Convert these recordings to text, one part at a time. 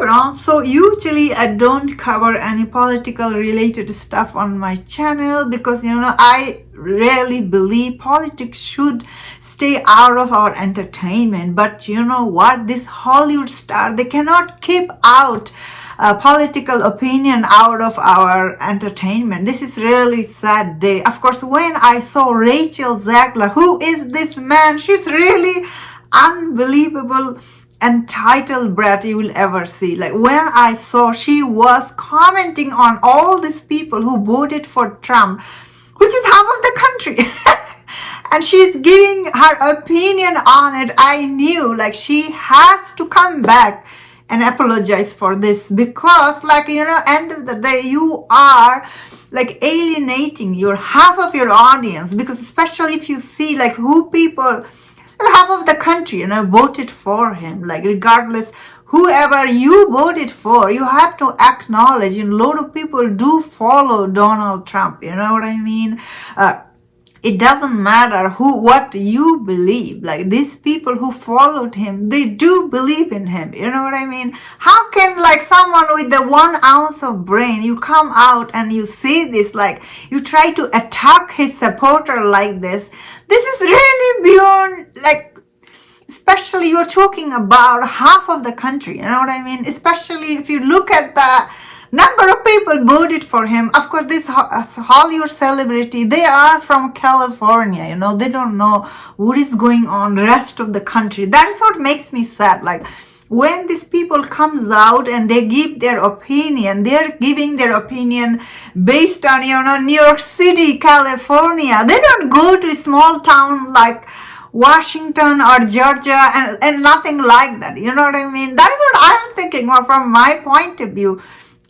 everyone. So usually I don't cover any political related stuff on my channel because I really believe politics should stay out of our entertainment. But you know what, this Hollywood star, they cannot keep out political opinion out of our entertainment. This is really sad day. Of course, when I saw Rachel Zegler, who is this man, she's really unbelievable entitled brat you will ever see. Like when I saw she was commenting on all these people who voted for Trump, which is half of the country, and she's giving her opinion on it, I knew like she has to come back and apologize for this, because end of the day you are like alienating your half of your audience, because especially if you see like who people, half of the country voted for him. Like regardless whoever you voted for, you have to acknowledge a lot of people do follow Donald Trump, you know what I mean. It doesn't matter what you believe. Like these people who followed him, they do believe in him, you know what I mean. How can like someone with the 1 ounce of brain, you come out and you say this, like you try to attack his supporter like this is really beyond, like, especially you're talking about half of the country, you know what I mean. Especially if you look at the number of people voted for him. Of course, this Hollywood celebrity, they are from California, they don't know what is going on rest of the country. That's what makes me sad. Like when these people comes out and they give their opinion, they're giving their opinion based on New York City, California. They don't go to a small town like Washington or Georgia and nothing like that, you know what I mean. That is what I'm thinking from my point of view,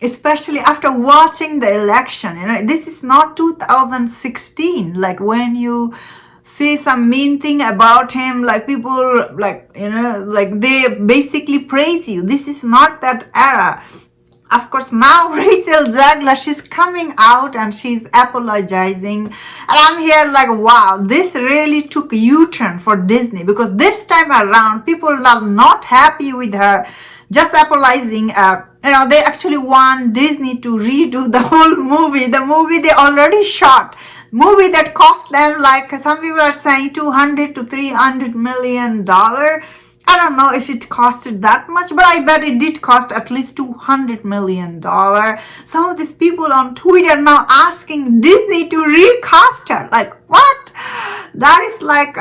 especially after watching the election. This is not 2016, like when you say some mean thing about him, like people like they basically praise you. This is not that era. Of course, now Rachel Zegler, she's coming out and she's apologizing, and I'm here like, wow, this really took a U-turn for Disney, because this time around people are not happy with her just apologizing. They actually want Disney to redo the whole movie, the movie they already shot, movie that cost them, like some people are saying, $200 to $300 million. I don't know if it costed that much, but I bet it did cost at least $200 million. Some of these people on Twitter now asking Disney to recast her. Like what? That is like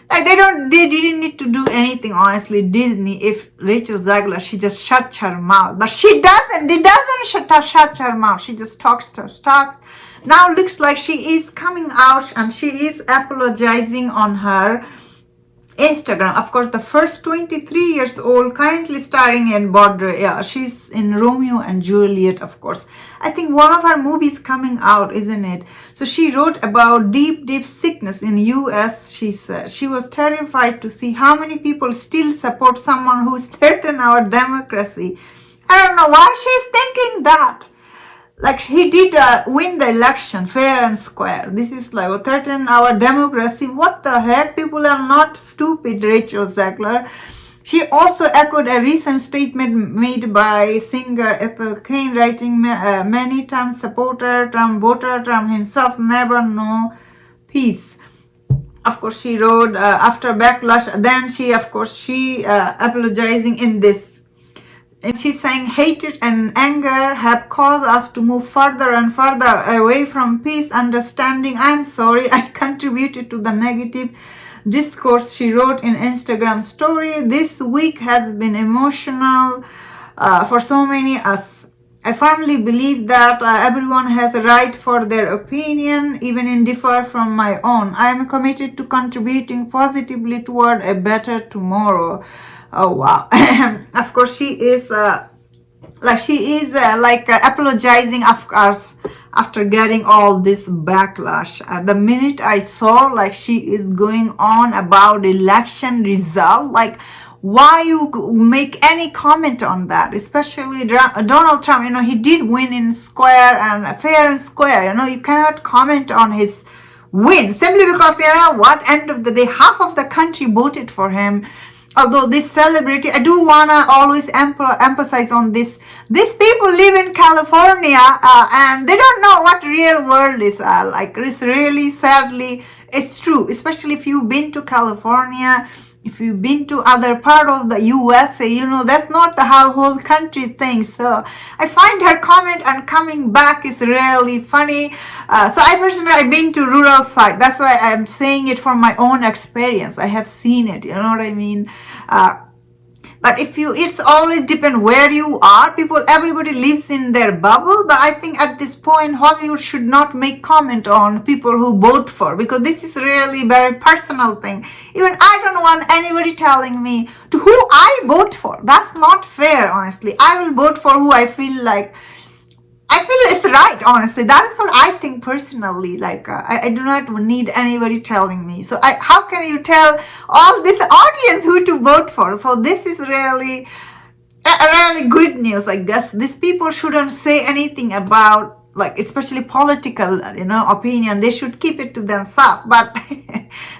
they didn't need to do anything, honestly, Disney, if Rachel Zegler, she just shuts her mouth. But she doesn't. It doesn't shut her mouth. She just talks. Now looks like she is coming out and she is apologizing on her Instagram. Of course, the first 23 years old, currently starring in Broadway. Yeah, she's in Romeo and Juliet, of course. I think one of her movies coming out, isn't it? So she wrote about deep sickness in US. She said she was terrified to see how many people still support someone who's threatened our democracy. I don't know why she's thinking that. Like he did win the election fair and square. This is like threaten our democracy. What the heck? People are not stupid, Rachel Zegler. She also echoed a recent statement made by singer Ethel Cain, writing many times supporter Trump, voter Trump himself never know peace. Of course, she wrote after backlash. Then she apologizing in this. And she's saying hatred and anger have caused us to move further and further away from peace, understanding. I'm sorry I contributed to the negative discourse, she wrote in Instagram story. This week has been emotional for so many us. I firmly believe that everyone has a right for their opinion, even in differ from my own. I am committed to contributing positively toward a better tomorrow. Oh wow. Of course she is apologizing, of course, after getting all this backlash. The minute I saw like she is going on about election result, like why you make any comment on that, especially Donald Trump, he did win in square and fair and square, you cannot comment on his win simply because, end of the day, half of the country voted for him. although this celebrity, I do wanna always emphasize on this. These people live in California, and they don't know what real world is like. It's really, sadly, it's true. Especially if you've been to California, if you've been to other part of the USA, you know that's not how whole country thinks. So I find her comment and coming back is really funny. So I personally, I've been to rural side. That's why I'm saying it from my own experience. I have seen it. You know what I mean? But it's always depend where you are. Everybody lives in their bubble. But I think at this point, Hollywood should not make comment on people who vote for, because this is really very personal thing. Even I don't want anybody telling me to who I vote for. That's not fair, honestly. I will vote for who I feel like. I feel it's right, honestly. That is what I think personally. Like, I do not need anybody telling me. So how can you tell all this audience who to vote for? So this is really good news, I guess. These people shouldn't say anything about, like, especially political, opinion. They should keep it to themselves. But,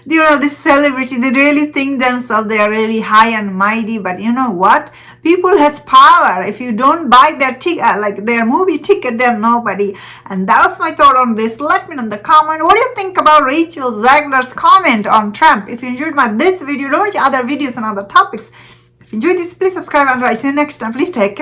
this celebrity, they really think themselves they are really high and mighty. But you know what? People has power. If you don't buy their ticket, like their movie ticket, they're nobody. And that was my thought on this. Let me know in the comment. What do you think about Rachel Zegler's comment on Trump? If you enjoyed this video, don't watch other videos and other topics. If you enjoyed this, please subscribe and I'll see you next time. Please take care.